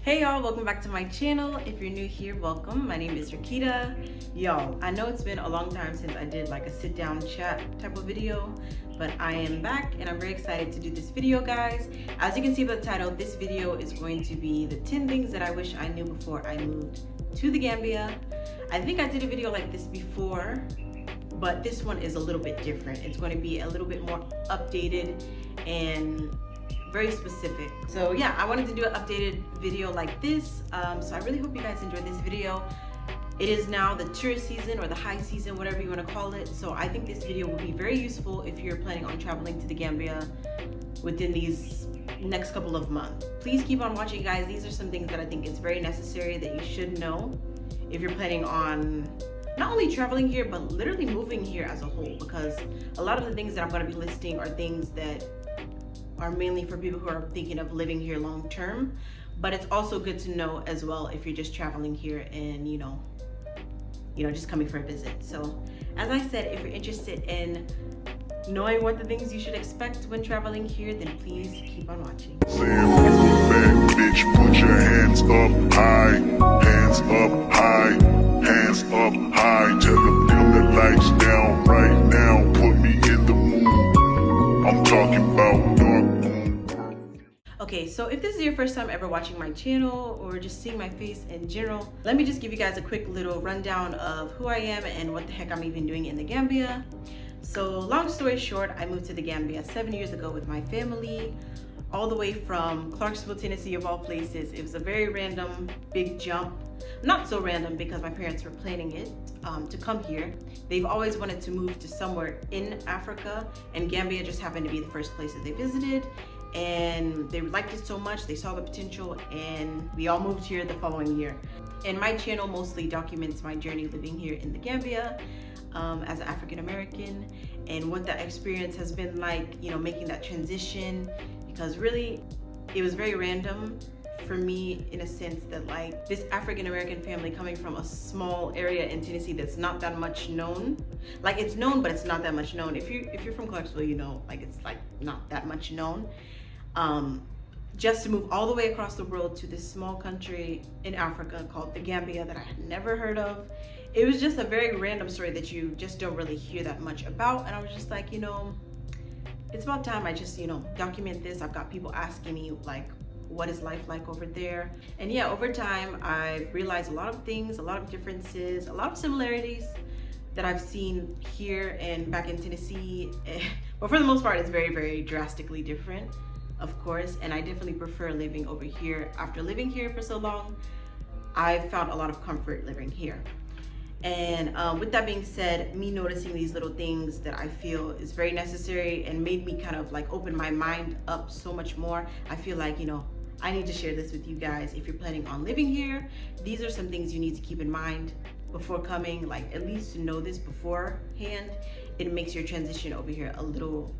Hey y'all, welcome back to my channel. If you're new here, welcome. My name is Rakita. Y'all, I know it's been a long time since I did like a sit down chat type of video, but I am back and I'm very excited to do this video, guys. As you can see by the title, this video is going to be the 10 things that I wish I knew before I moved to the Gambia. I think I did a video like this before, but this one is a little bit different. It's going to be a little bit more updated and very specific. So yeah, I wanted to do an updated video like this. So I really hope you guys enjoyed this video. It is now the tourist season or the high season, whatever you want to call it. So I think this video will be very useful if you're planning on traveling to the Gambia within these next couple of months. Please keep on watching, guys. These are some things that I think is very necessary that you should know if you're planning on not only traveling here, but literally moving here as a whole, because a lot of the things that I'm going to be listing are things that are mainly for people who are thinking of living here long term, but it's also good to know as well if you're just traveling here and you know just coming for a visit. So as I said, if you're interested in knowing what the things you should expect when traveling here, then please keep on watching. Bitch, put your hands up high, hands up high, hands up high. Tell them dim the lights down right now, put me in the mood. I'm talking about dark moon. Okay, so if this is your first time ever watching my channel or just seeing my face in general, let me just give you guys a quick little rundown of who I am and what the heck I'm even doing in the Gambia. So long story short, I moved to the Gambia 7 years ago with my family, all the way from Clarksville, Tennessee, of all places. It was a very random big jump. Not so random because my parents were planning it to come here. They've always wanted to move to somewhere in Africa, and Gambia just happened to be the first place that they visited. And they liked it so much, they saw the potential, and we all moved here the following year. And my channel mostly documents my journey living here in the Gambia as an African American, and what that experience has been like, making that transition, because really it was very random for me in a sense that like this African American family coming from a small area in Tennessee that's not that much known. Like it's known, but it's not that much known. If you're from Clarksville, like it's like not that much known. Just to move all the way across the world to this small country in Africa called the Gambia that I had never heard of. It was just a very random story that you just don't really hear that much about. And I was just like, it's about time I just, document this. I've got people asking me like, what is life like over there? And yeah, over time, I realized a lot of things, a lot of differences, a lot of similarities that I've seen here and back in Tennessee. But for the most part, it's very, very drastically different, of course. And I definitely prefer living over here. After living here for so long, I've found a lot of comfort living here. And with that being said, me noticing these little things that I feel is very necessary and made me kind of like open my mind up so much more. I feel like, I need to share this with you guys. If you're planning on living here, these are some things you need to keep in mind before coming, like at least to know this beforehand. It makes your transition over here a little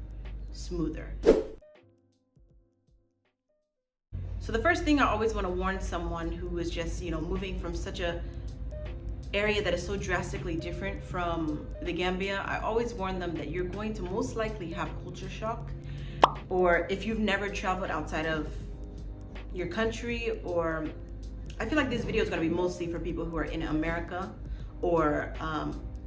smoother. So the first thing I always want to warn someone who is just, moving from such a area that is so drastically different from the Gambia, I always warn them that you're going to most likely have culture shock, or if you've never traveled outside of your country, or I feel like this video is going to be mostly for people who are in America or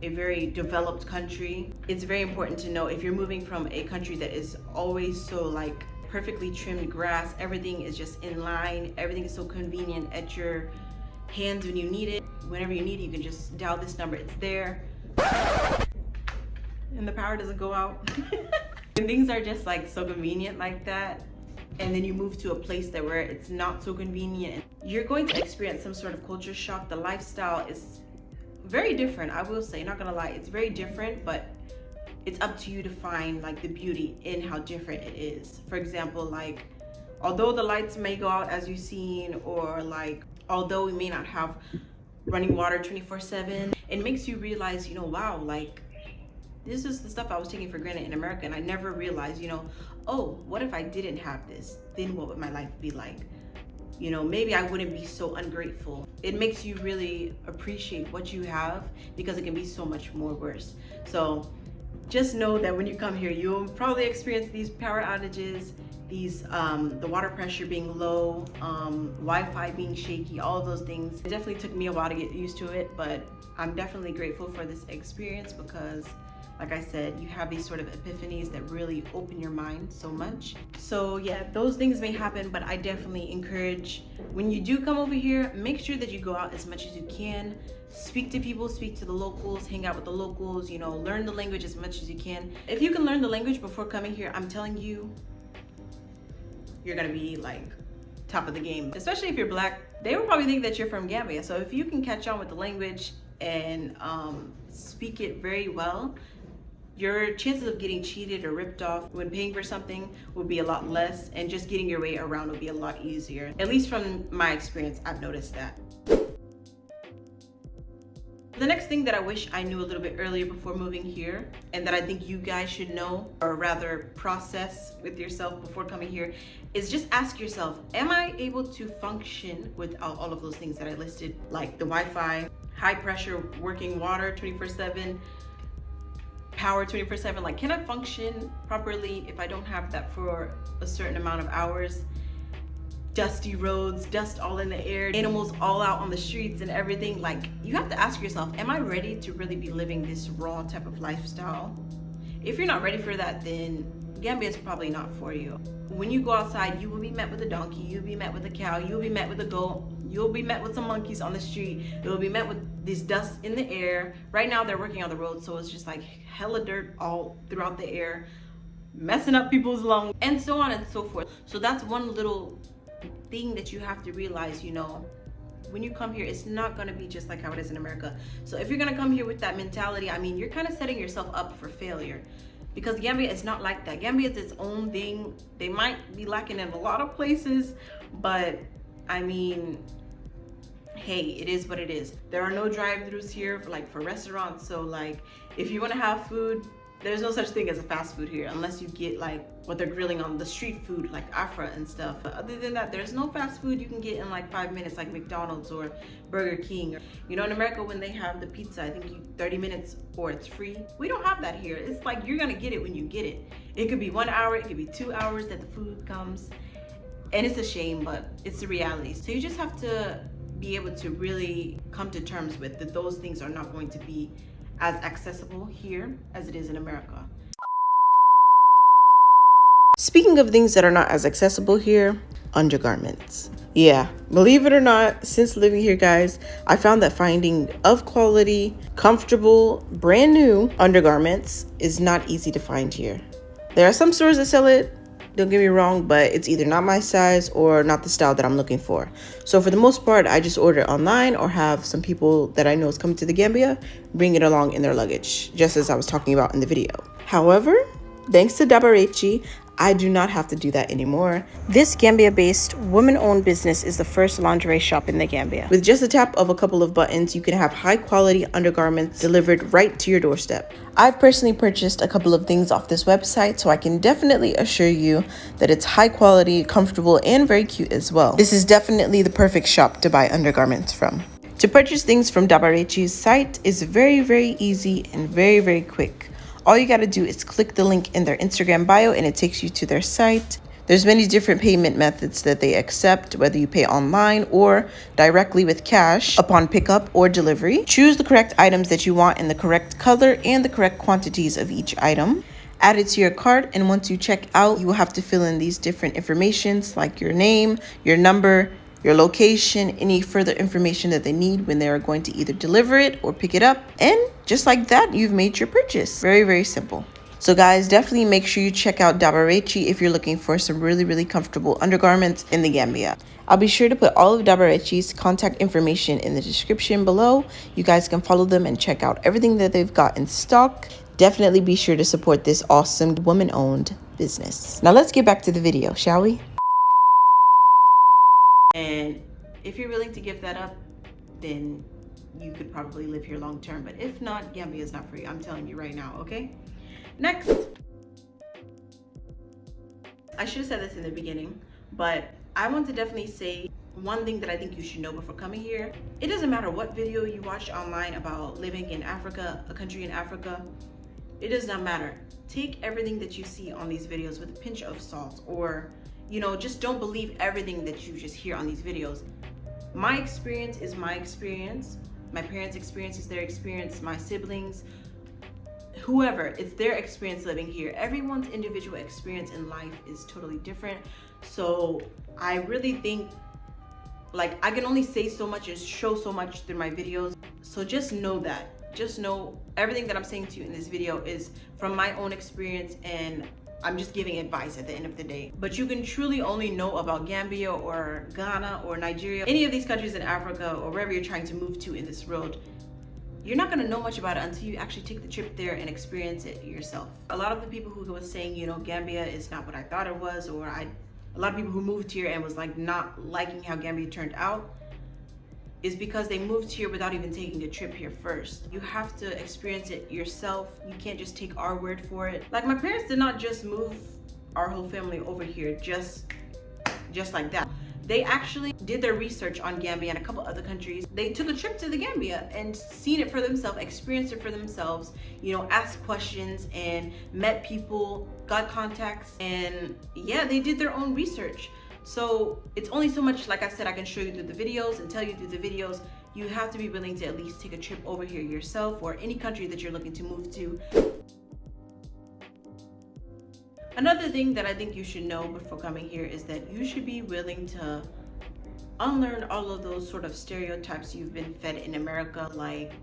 a very developed country. It's very important to know if you're moving from a country that is always so like perfectly trimmed grass, everything is just in line, everything is so convenient at your hands when you need it. Whenever you need it, you can just dial this number, it's there, and the power doesn't go out. And things are just like so convenient like that, and then you move to a place that where it's not so convenient, you're going to experience some sort of culture shock. The lifestyle is very different, I will say, not gonna lie, it's very different, but it's up to you to find like the beauty in how different it is. For example, like although the lights may go out as you've seen, or like although we may not have running water 24/7, it makes you realize, wow, like this is the stuff I was taking for granted in America, and I never realized, oh, what if I didn't have this? Then what would my life be like? Maybe I wouldn't be so ungrateful. It makes you really appreciate what you have, because it can be so much more worse. So just know that when you come here, you'll probably experience these power outages, these the water pressure being low, Wi-Fi being shaky, all of those things. It definitely took me a while to get used to it, but I'm definitely grateful for this experience because, like I said, you have these sort of epiphanies that really open your mind so much. So yeah, those things may happen, but I definitely encourage, when you do come over here, make sure that you go out as much as you can. Speak to people, speak to the locals, hang out with the locals, you know, learn the language as much as you can. If you can learn the language before coming here, I'm telling you, you're gonna be like top of the game. Especially if you're black, they will probably think that you're from Gambia. So if you can catch on with the language and speak it very well, your chances of getting cheated or ripped off when paying for something would be a lot less, and just getting your way around would be a lot easier. At least from my experience, I've noticed that. The next thing that I wish I knew a little bit earlier before moving here, and that I think you guys should know, or rather process with yourself before coming here, is just ask yourself, am I able to function without all of those things that I listed, like the Wi-Fi, high pressure working water 24/7, power 24/7? Like, can I function properly if I don't have that for a certain amount of hours? Dusty roads, dust all in the air, animals all out on the streets and everything. Like, you have to ask yourself, am I ready to really be living this raw type of lifestyle? If you're not ready for that, then Gambia is probably not for you. When you go outside, you will be met with a donkey, you'll be met with a cow, you'll be met with a goat, you'll be met with some monkeys on the street, you'll be met with this dust in the air. Right now they're working on the road, so it's just like hella dirt all throughout the air, messing up people's lungs, and so on and so forth. So that's one little thing that you have to realize, you know, when you come here, it's not going to be just like how it is in America. So if you're going to come here with that mentality, I mean, you're kind of setting yourself up for failure, because Gambia is not like that. Gambia is its own thing. They might be lacking in a lot of places, but I mean, hey, it is what it is. There are no drive-thrus here for restaurants, so like if you want to have food, there's no such thing as a fast food here, unless you get like what they're grilling on the street food, like Afra and stuff. But other than that, there's no fast food you can get in like 5 minutes, like McDonald's or Burger King. You know, in America, when they have the pizza, I think 30 minutes or it's free. We don't have that here. It's like you're gonna get it when you get it. It could be 1 hour, it could be 2 hours that the food comes. And it's a shame, but it's the reality. So you just have to be able to really come to terms with that those things are not going to be as accessible here as it is in America. Speaking of things that are not as accessible here, undergarments. Yeah, believe it or not, since living here, guys, I found that finding of quality, comfortable, brand new undergarments is not easy to find here. There are some stores that sell it, don't get me wrong, but it's either not my size or not the style that I'm looking for. So for the most part, I just order online or have some people that I know is coming to the Gambia bring it along in their luggage, just as I was talking about in the video. However, thanks to Dabarechi, I do not have to do that anymore. This Gambia-based, woman-owned business is the first lingerie shop in the Gambia. With just a tap of a couple of buttons, you can have high-quality undergarments delivered right to your doorstep. I've personally purchased a couple of things off this website, so I can definitely assure you that it's high-quality, comfortable, and very cute as well. This is definitely the perfect shop to buy undergarments from. To purchase things from Dabarechi's site is very, very easy and very, very quick. All you got to do is click the link in their Instagram bio and it takes you to their site. There's many different payment methods that they accept, whether you pay online or directly with cash upon pickup or delivery. Choose the correct items that you want in the correct color and the correct quantities of each item. Add it to your cart, and once you check out, you will have to fill in these different informations like your name, your number, your location, any further information that they need when they are going to either deliver it or pick it up. And just like that, you've made your purchase. Very, very simple. So guys, definitely make sure you check out Dabarechi if you're looking for some really, really comfortable undergarments in the Gambia. I'll be sure to put all of Dabarechi's contact information in the description below. You guys can follow them and check out everything that they've got in stock. Definitely be sure to support this awesome woman-owned business. Now let's get back to the video, shall we? And if you're willing to give that up, then you could probably live here long term. But if not, Gambia is not for you. I'm telling you right now, okay? Next. I should have said this in the beginning, but I want to definitely say one thing that I think you should know before coming here. It doesn't matter what video you watch online about living in Africa, a country in Africa. It does not matter. Take everything that you see on these videos with a pinch of salt, or you know, just don't believe everything that you just hear on these videos. My experience is my experience. My parents' experience is their experience. My siblings, whoever, it's their experience living here. Everyone's individual experience in life is totally different. So I really think, like, I can only say so much and show so much through my videos. So just know that. Just know everything that I'm saying to you in this video is from my own experience, and I'm just giving advice at the end of the day. But you can truly only know about Gambia or Ghana or Nigeria, any of these countries in Africa or wherever you're trying to move to in this world. You're not gonna know much about it until you actually take the trip there and experience it yourself. A lot of the people who was saying, you know, Gambia is not what I thought it was, or a lot of people who moved here and was like not liking how Gambia turned out, is because they moved here without even taking a trip here first. You have to experience it yourself. You can't just take our word for it. Like, my parents did not just move our whole family over here just like that. They actually did their research on Gambia and a couple other countries. They took a trip to the Gambia and seen it for themselves, experienced it for themselves, you know, asked questions and met people, got contacts, and yeah, they did their own research. So it's only so much, like I said, I can show you through the videos and tell you through the videos. You have to be willing to at least take a trip over here yourself, or any country that you're looking to move to. Another thing that I think you should know before coming here is that you should be willing to unlearn all of those sort of stereotypes you've been fed in America. Like,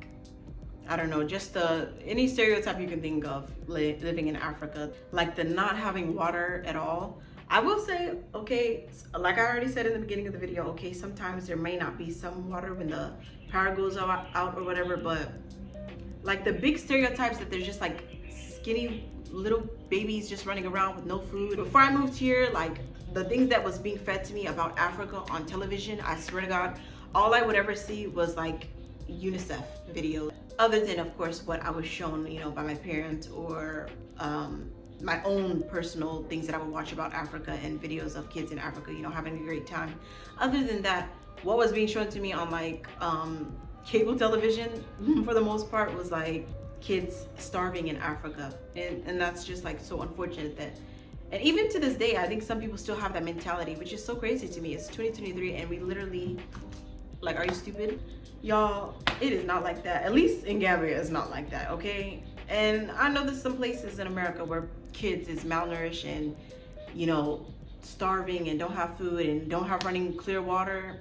I don't know, just any stereotype you can think of living in Africa, like the not having water at all. I will say, okay, like I already said in the beginning of the video, okay, sometimes there may not be some water when the power goes out or whatever, but like the big stereotypes that there's just like skinny little babies just running around with no food. Before I moved here, like the things that was being fed to me about Africa on television, I swear to God, all I would ever see was like UNICEF videos. Other than, of course, what I was shown, you know, by my parents, or my own personal things that I would watch about Africa and videos of kids in Africa, you know, having a great time. Other than that, what was being shown to me on like cable television for the most part was like kids starving in Africa, and that's just like so unfortunate that, and even to this day, I think some people still have that mentality, which is so crazy to me. It's 2023 and we literally, like, are you stupid? Y'all, it is not like that. At least in Gambia, it's not like that, okay? And I know there's some places in America where kids is malnourished and, you know, starving and don't have food and don't have running clear water.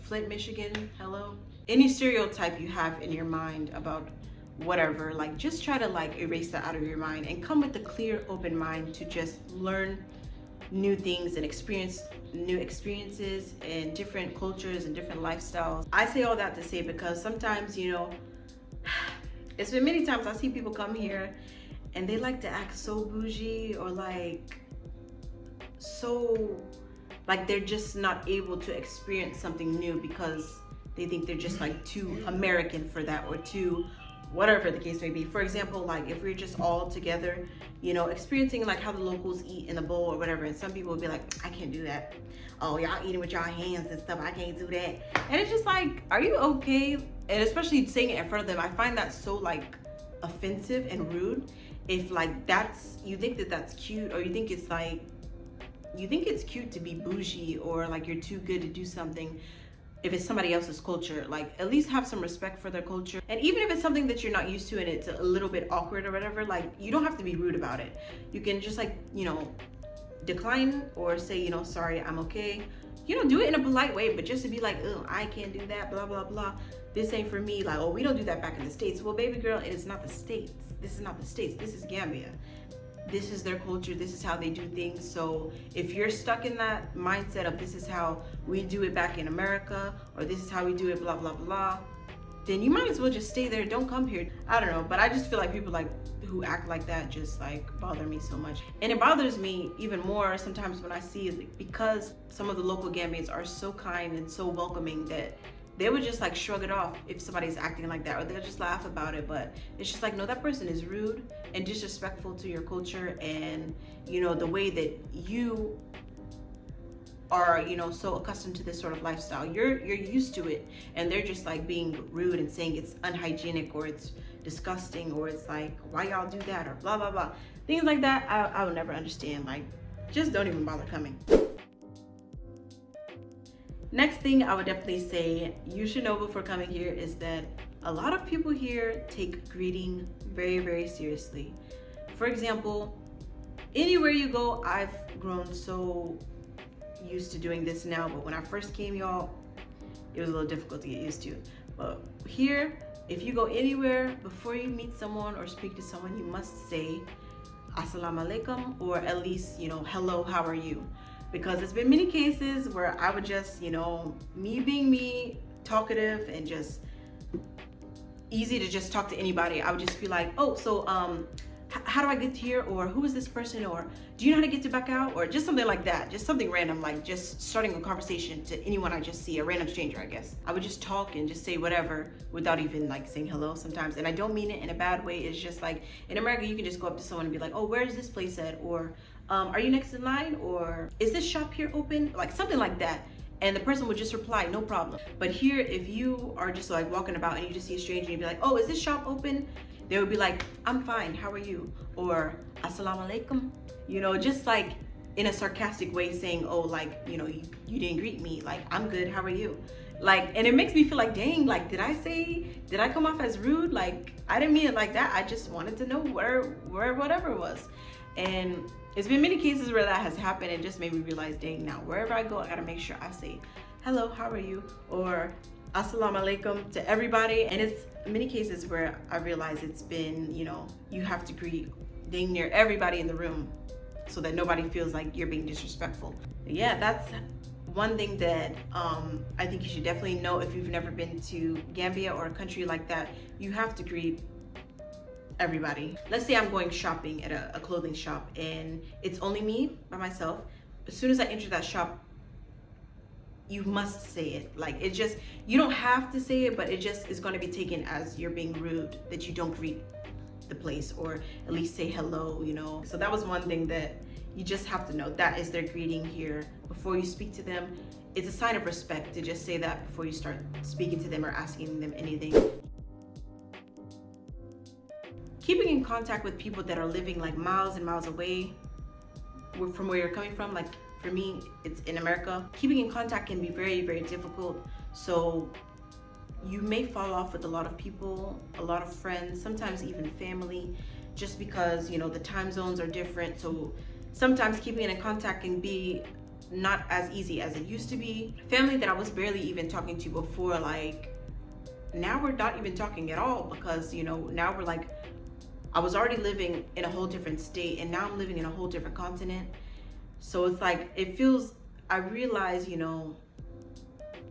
Flint, Michigan, hello? Any stereotype you have in your mind about whatever, like, just try to like erase that out of your mind and come with a clear, open mind to just learn new things and experience new experiences and different cultures and different lifestyles. I say all that to say because sometimes, you know, it's been many times I see people come here and they like to act so bougie, or like so like they're just not able to experience something new because they think they're just like too American for that, or too whatever the case may be. For example, like if we're just all together, you know, experiencing like how the locals eat in a bowl or whatever, and some people would be like, I can't do that. Oh, y'all eating with y'all hands and stuff, I can't do that. And it's just like, are you okay? And especially saying it in front of them, I find that so like offensive and rude. If like that's, you think that that's cute, or you think it's like, you think it's cute to be bougie, or like you're too good to do something. If it's somebody else's culture, like at least have some respect for their culture. And even if it's something that you're not used to and it's a little bit awkward or whatever, like you don't have to be rude about it. You can just like, you know, decline or say, you know, sorry, I'm okay. You know, do it in a polite way, but just to be like, oh, I can't do that, blah, blah, blah. This ain't for me. Like, oh, we don't do that back in the States. Well, baby girl, it is not the States. This is not the States. This is Gambia. This is their culture, this is how they do things. So if you're stuck in that mindset of this is how we do it back in America, or this is how we do it, blah, blah, blah, then you might as well just stay there. Don't come here. I don't know, but I just feel like people like who act like that just like bother me so much. And it bothers me even more sometimes when I see it, because some of the local Gambians are so kind and so welcoming that they would just like shrug it off if somebody's acting like that, or they'll just laugh about it. But it's just like, no, that person is rude and disrespectful to your culture and, you know, the way that you are, you know, so accustomed to this sort of lifestyle. You're used to it, and they're just like being rude and saying it's unhygienic, or it's disgusting, or it's like, why y'all do that, or blah, blah, blah. Things like that, I would never understand. Like, just don't even bother coming. Next thing I would definitely say you should know before coming here is that a lot of people here take greeting very, very seriously. For example, anywhere you go, I've grown so used to doing this now, but when I first came, y'all, it was a little difficult to get used to. But here, if you go anywhere, before you meet someone or speak to someone, you must say assalamu alaikum, or at least, you know, hello, how are you? Because there's been many cases where I would just, you know, me being me, talkative and just easy to just talk to anybody, I would just be like, oh, so how do I get here, or who is this person, or do you know how to get to back out, or just something like that, just something random, like just starting a conversation to anyone I just see, a random stranger, I guess. I would just talk and just say whatever without even like saying hello sometimes, and I don't mean it in a bad way. It's just like in America, you can just go up to someone and be like, oh, where is this place at, or are you next in line, or is this shop here open, like something like that. And the person would just reply, no problem. But here, if you are just like walking about and you just see a stranger and you be like, oh, is this shop open? They would be like, I'm fine, how are you? Or assalamu alaikum, you know, just like in a sarcastic way saying, oh, like, you know, you didn't greet me, like, I'm good, how are you? Like, and it makes me feel like, dang, like, did I come off as rude? Like, I didn't mean it like that. I just wanted to know where whatever it was. And it's been many cases where that has happened and just made me realize, dang, now wherever I go, I gotta make sure I say, hello, how are you? Or assalamu alaikum to everybody. And it's many cases where I realize it's been, you know, you have to greet dang near everybody in the room so that nobody feels like you're being disrespectful. Yeah, that's one thing that I think you should definitely know if you've never been to Gambia or a country like that. You have to greet everybody. Let's say I'm going shopping at a clothing shop and it's only me by myself. As soon as I enter that shop, you must say it. Like, it just, you don't have to say it, but it just is going to be taken as you're being rude that you don't greet the place, or at least say hello, you know. So that was one thing that you just have to know. That is their greeting here before you speak to them. It's a sign of respect to just say that before you start speaking to them or asking them anything. Keeping in contact with people that are living like miles and miles away from where you're coming from, like for me, it's in America. Keeping in contact can be very, very difficult. So you may fall off with a lot of people, a lot of friends, sometimes even family, just because, you know, the time zones are different. So sometimes keeping in contact can be not as easy as it used to be. Family that I was barely even talking to before, like now we're not even talking at all, because, you know, now we're like, I was already living in a whole different state and now I'm living in a whole different continent. So it's like, it feels, I realize, you know,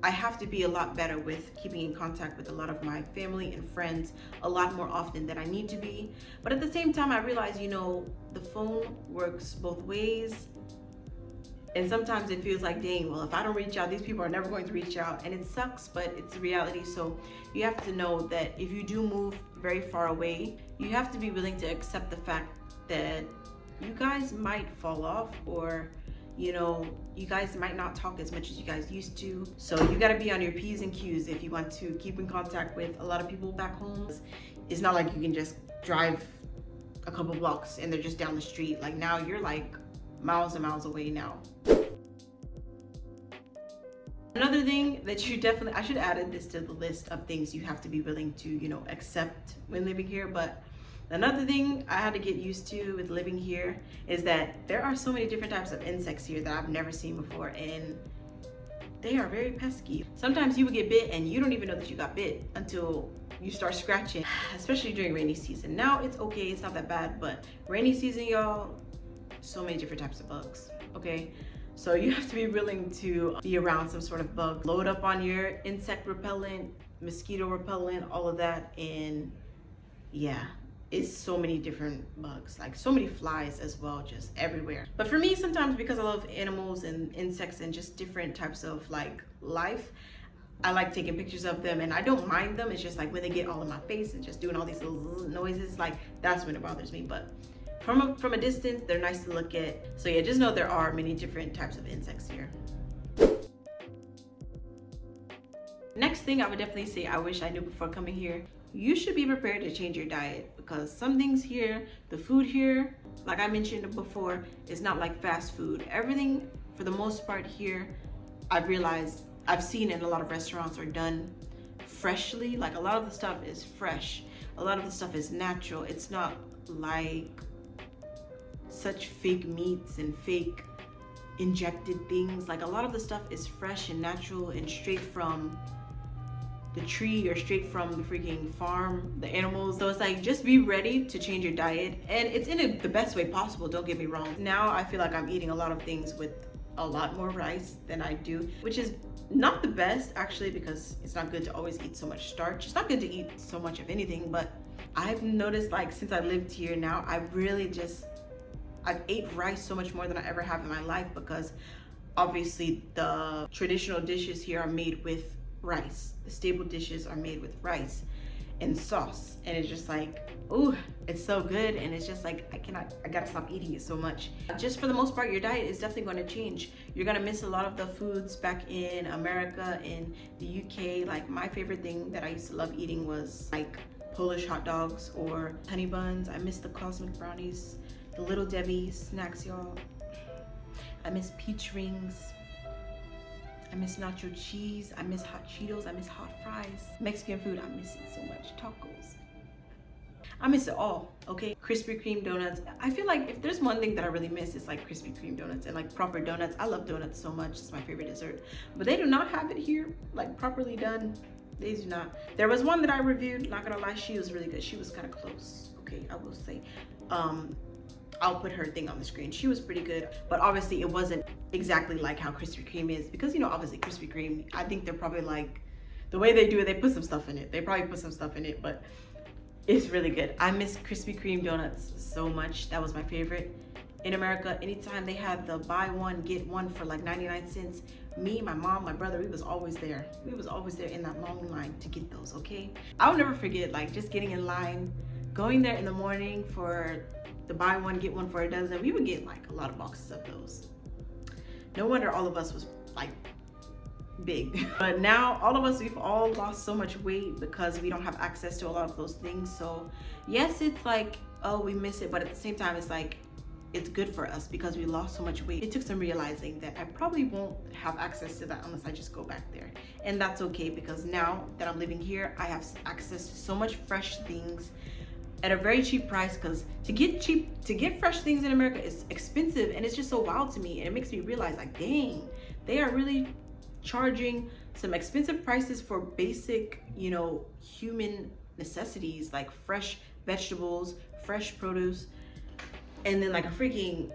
I have to be a lot better with keeping in contact with a lot of my family and friends a lot more often than I need to be. But at the same time, I realize, you know, the phone works both ways. And sometimes it feels like, dang, well, if I don't reach out, these people are never going to reach out. And it sucks, but it's reality. So you have to know that if you do move very far away, you have to be willing to accept the fact that you guys might fall off, or, you know, you guys might not talk as much as you guys used to. So you got to be on your P's and Q's if you want to keep in contact with a lot of people back home. It's not like you can just drive a couple blocks and they're just down the street. Like now you're like miles and miles away now. Another thing that you definitely, I should have added this to the list of things you have to be willing to, you know, accept when living here. But another thing I had to get used to with living here is that there are so many different types of insects here that I've never seen before, and they are very pesky. Sometimes you would get bit and you don't even know that you got bit until you start scratching, especially during rainy season. Now it's okay, it's not that bad, but rainy season, y'all, so many different types of bugs, okay? So you have to be willing to be around some sort of bug. Load up on your insect repellent, mosquito repellent, all of that, and yeah, it's so many different bugs, like so many flies as well, just everywhere. But for me, sometimes because I love animals and insects and just different types of like life, I like taking pictures of them and I don't mind them. It's just like when they get all in my face and just doing all these little noises, like that's when it bothers me. But from a distance, they're nice to look at. So yeah, just know there are many different types of insects here. Next thing I would definitely say I wish I knew before coming here, you should be prepared to change your diet, because some things here, the food here, like I mentioned before, is not like fast food. Everything for the most part here, I've realized I've seen in a lot of restaurants are done freshly. Like a lot of the stuff is fresh. A lot of the stuff is natural. It's not like such fake meats and fake injected things. Like a lot of the stuff is fresh and natural and straight from the tree or straight from the freaking farm, the animals. So it's like, just be ready to change your diet, and it's in the best way possible, don't get me wrong. Now I feel like I'm eating a lot of things with a lot more rice than I do, which is not the best actually, because it's not good to always eat so much starch. It's not good to eat so much of anything, but I've noticed, like, since I lived here now, I've ate rice so much more than I ever have in my life, because obviously the traditional dishes here are made with rice. The staple dishes are made with rice and sauce, and it's just like, oh, it's so good. And it's just like, I gotta stop eating it so much. Just for the most part, your diet is definitely going to change. You're gonna miss a lot of the foods back in America, in the UK. Like my favorite thing that I used to love eating was like Polish hot dogs or honey buns. I miss the cosmic brownies, the Little Debbie snacks, y'all. I miss peach rings. I miss nacho cheese. I miss hot Cheetos. I miss hot fries. Mexican food, I miss it so much. Tacos. I miss it all, okay? Krispy Kreme donuts. I feel like if there's one thing that I really miss, it's like Krispy Kreme donuts and like proper donuts. I love donuts so much. It's my favorite dessert. But they do not have it here, like properly done. They do not. There was one that I reviewed, not gonna lie, she was really good. She was kind of close, okay, I will say. I'll put her thing on the screen. She was pretty good, but obviously it wasn't exactly like how Krispy Kreme is, because, you know, obviously Krispy Kreme, I think they're probably like, the way they do it, they put some stuff in it. They probably put some stuff in it, but it's really good. I miss Krispy Kreme donuts so much. That was my favorite. In America, anytime they had the buy one, get one for like 99 cents, me, my mom, my brother, we was always there. We was always there in that long line to get those, okay? I'll never forget, like, just getting in line, going there in the morning for the buy one, get one for a dozen. We would get like a lot of boxes of those. No wonder all of us was like big. But now all of us, we've all lost so much weight because we don't have access to a lot of those things. So yes, it's like, oh, we miss it, but at the same time, it's like, it's good for us because we lost so much weight. It took some realizing that I probably won't have access to that unless I just go back there. And that's okay, because now that I'm living here, I have access to so much fresh things at a very cheap price, because to get fresh things in America is expensive, and it's just so wild to me. And it makes me realize, like, dang, they are really charging some expensive prices for basic, you know, human necessities, like fresh vegetables, fresh produce. And then like a freaking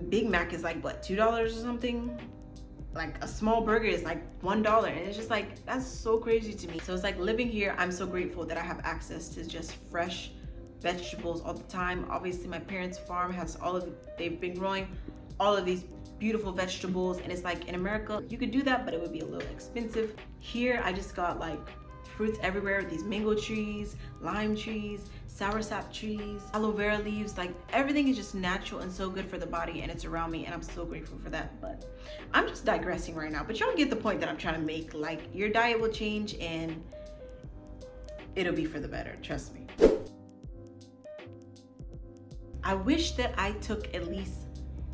Big Mac is like, what, $2 or something? Like a small burger is like $1, and it's just like, that's so crazy to me. So it's like, living here, I'm so grateful that I have access to just fresh vegetables all the time. Obviously my parents' farm has they've been growing all of these beautiful vegetables, and it's like, in America you could do that, but it would be a little expensive. Here I just got like fruits everywhere, these mango trees, lime trees, soursop trees, aloe vera leaves. Like, everything is just natural and so good for the body, and it's around me, and I'm so grateful for that. But I'm just digressing right now, but y'all get the point that I'm trying to make. Like, your diet will change and it'll be for the better, trust me. I wish that I took at least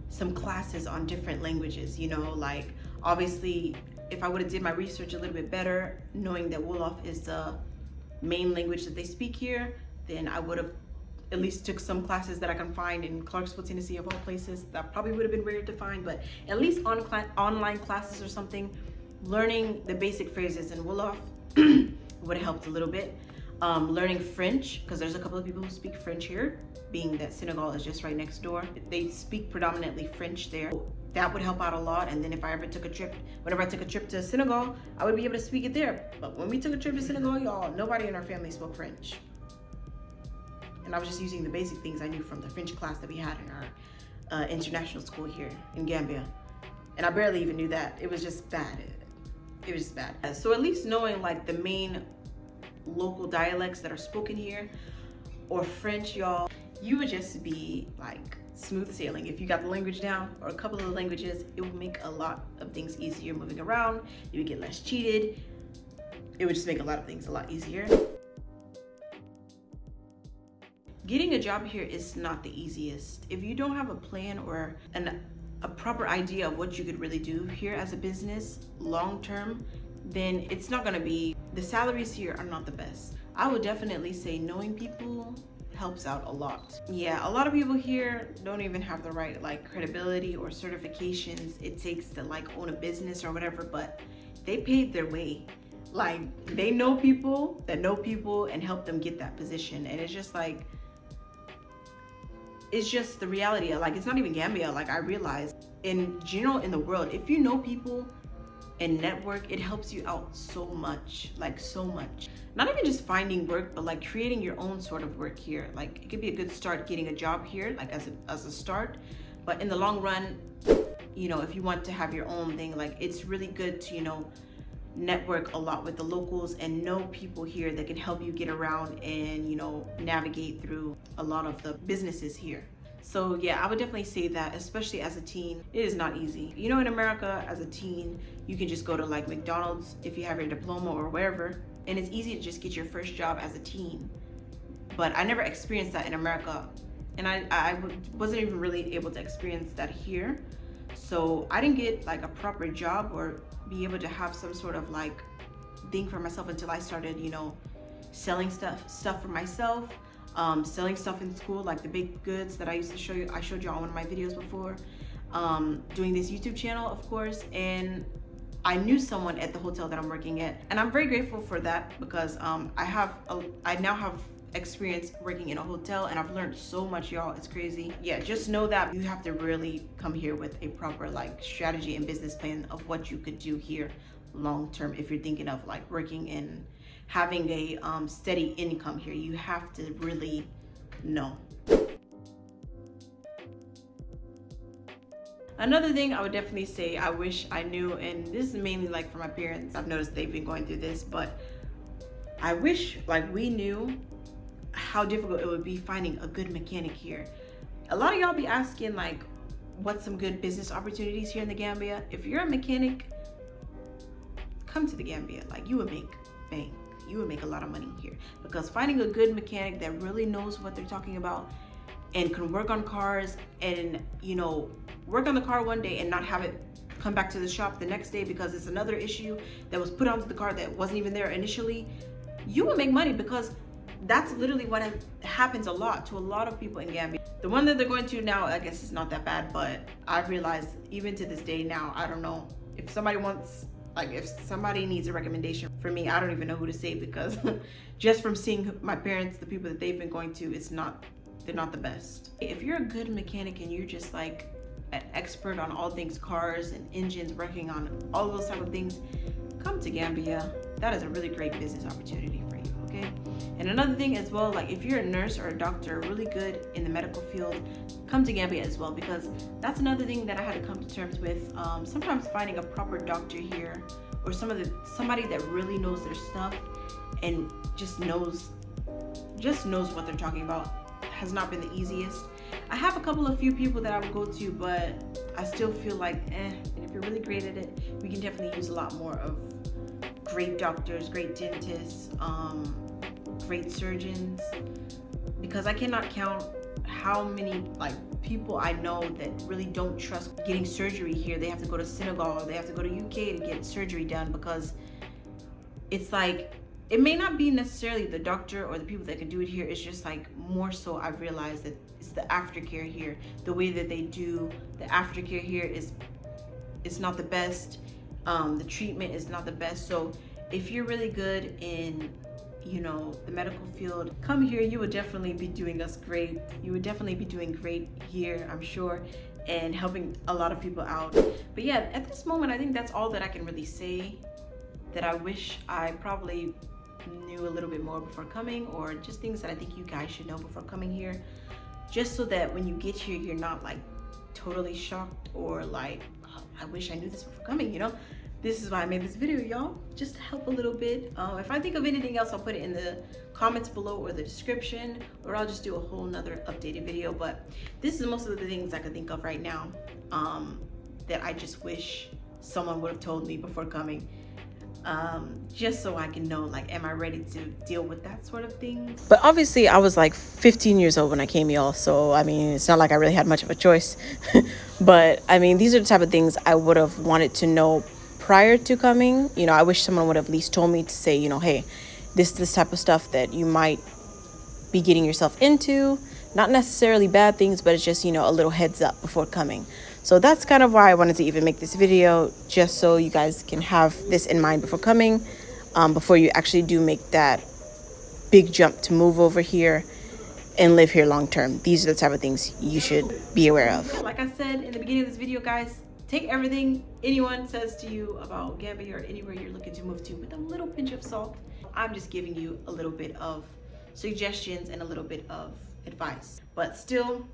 some classes on different languages, you know, like, obviously if I would have did my research a little bit better, knowing that Wolof is the main language that they speak here, then I would have at least took some classes that I can find in Clarksville, Tennessee, of all places. That probably would have been weird to find, but at least online classes or something, learning the basic phrases in Wolof would have helped a little bit. Learning French, because there's a couple of people who speak French here, being that Senegal is just right next door. They speak predominantly French there. That would help out a lot. And then if I ever took a trip, whenever I took a trip to Senegal, I would be able to speak it there. But when we took a trip to Senegal, y'all, nobody in our family spoke French. And I was just using the basic things I knew from the French class that we had in our international school here in Gambia. And I barely even knew that. It was just bad. It was just bad. So at least knowing like the main local dialects that are spoken here, or French, y'all, you would just be like smooth sailing. If you got the language down, or a couple of the languages, it would make a lot of things easier moving around. You would get less cheated. It would just make a lot of things a lot easier. Getting a job here is not the easiest. If you don't have a plan or a proper idea of what you could really do here as a business long term, then it's not going to be, the salaries here are not the best. I would definitely say knowing people helps out a lot. Yeah, a lot of people here don't even have the right like credibility or certifications it takes to like own a business or whatever, but they paved their way. Like they know people that know people and help them get that position. And it's just like, it's just the reality. Like it's not even Gambia. Like I realize in general in the world, if you know people and network, it helps you out so much, like so much. Not even just finding work, but like creating your own sort of work here. Like it could be a good start getting a job here, like as a start. But in the long run, you know, if you want to have your own thing, like it's really good to, you know, network a lot with the locals and know people here that can help you get around and, you know, navigate through a lot of the businesses here. So yeah, I would definitely say that, especially as a teen, it is not easy. You know, in America as a teen, you can just go to like McDonald's if you have your diploma or wherever, and it's easy to just get your first job as a teen. But I never experienced that in America, and I wasn't even really able to experience that here. So I didn't get like a proper job or be able to have some sort of like thing for myself until I started, you know, selling stuff for myself, selling stuff in school, like the baked goods that I used to show you. I showed you on one of my videos before, doing this YouTube channel, of course. And I knew someone at the hotel that I'm working at, and I'm very grateful for that because I now have experience working in a hotel, and I've learned so much, y'all. It's crazy. Yeah, just know that you have to really come here with a proper like strategy and business plan of what you could do here long term. If you're thinking of like working and having a steady income here, you have to really know. Another thing I would definitely say I wish I knew, and this is mainly like for my parents, I've noticed they've been going through this, but I wish like we knew how difficult it would be finding a good mechanic here. A lot of y'all be asking like what's some good business opportunities here in the Gambia. If you're a mechanic, come to the Gambia. Like you would make bank, you would make a lot of money here, because finding a good mechanic that really knows what they're talking about and can work on cars and, you know, work on the car one day and not have it come back to the shop the next day because it's another issue that was put onto the car that wasn't even there initially, you will make money, because that's literally what happens a lot to a lot of people in Gambia. The one that they're going to now, I guess it's not that bad, but I've realized even to this day now, I don't know if somebody wants, like if somebody needs a recommendation for me, I don't even know who to say, because just from seeing my parents, the people that they've been going to, they're not the best. If you're a good mechanic and you're just like an expert on all things cars and engines, working on all those type of things, come to Gambia. That is a really great business opportunity for you, okay? And another thing as well, like if you're a nurse or a doctor really good in the medical field, come to Gambia as well, because that's another thing that I had to come to terms with. Sometimes finding a proper doctor here, or somebody that really knows their stuff and just knows what they're talking about, has not been the easiest. I have a few people that I would go to, but I still feel like, if you're really great at it, we can definitely use a lot more of great doctors, great dentists, great surgeons, because I cannot count how many like people I know that really don't trust getting surgery here. They have to go to Senegal or they have to go to UK to get surgery done, because it's like, it may not be necessarily the doctor or the people that can do it here. It's just like more so I've realized that it's the aftercare here. The way that they do the aftercare here is not the best. The treatment is not the best. So if you're really good in, you know, the medical field, come here. You would definitely be doing us great. You would definitely be doing great here, I'm sure, and helping a lot of people out. But yeah, at this moment, I think that's all that I can really say, that I wish I probably knew a little bit more before coming, or just things that I think you guys should know before coming here, just so that when you get here, you're not like totally shocked or like, oh, I wish I knew this before coming, you know? This is why I made this video, y'all, just to help a little bit. If I think of anything else, I'll put it in the comments below or the description, or I'll just do a whole nother updated video. But this is most of the things I can think of right now, that I just wish someone would have told me before coming. just so I can know, like, am I ready to deal with that sort of thing? But obviously I was like 15 years old when I came, y'all, so I mean, it's not like I really had much of a choice. But I mean, these are the type of things I would have wanted to know prior to coming. You know, I wish someone would have at least told me to say, you know, hey, this type of stuff that you might be getting yourself into. Not necessarily bad things, but it's just, you know, a little heads up before coming. So that's kind of why I wanted to even make this video, just so you guys can have this in mind before coming, before you actually do make that big jump to move over here and live here long term. These are the type of things you should be aware of. Like I said in the beginning of this video, guys, take everything anyone says to you about Gambia or anywhere you're looking to move to with a little pinch of salt. I'm just giving you a little bit of suggestions and a little bit of advice. But still,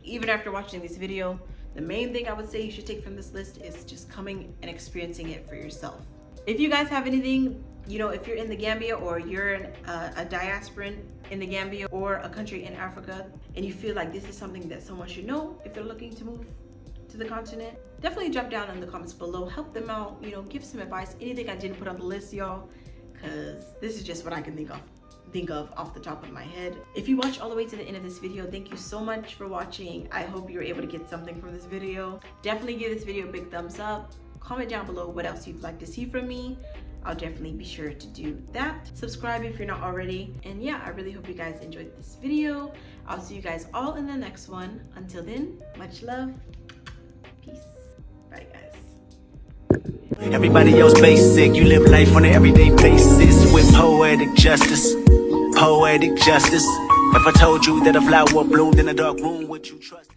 even after watching this video, the main thing I would say you should take from this list is just coming and experiencing it for yourself. If you guys have anything, you know, if you're in the Gambia or you're a diasporan in the Gambia or a country in Africa, and you feel like this is something that someone should know if they're looking to move to the continent, definitely jump down in the comments below, help them out, you know, give some advice, anything I didn't put on the list, y'all, because this is just what I can think of off the top of my head. If you watch all the way to the end of this video, thank you so much for watching. I hope you're able to get something from this video. Definitely give this video a big thumbs up. Comment down below what else you'd like to see from me. I'll definitely be sure to do that. Subscribe if you're not already. And yeah, I really hope you guys enjoyed this video. I'll see you guys all in the next one. Until then, much love. Peace. Bye, guys. Everybody else basic, you live life on an everyday basis with poetic justice. Poetic justice. If I told you that a flower bloomed in a dark room, would you trust?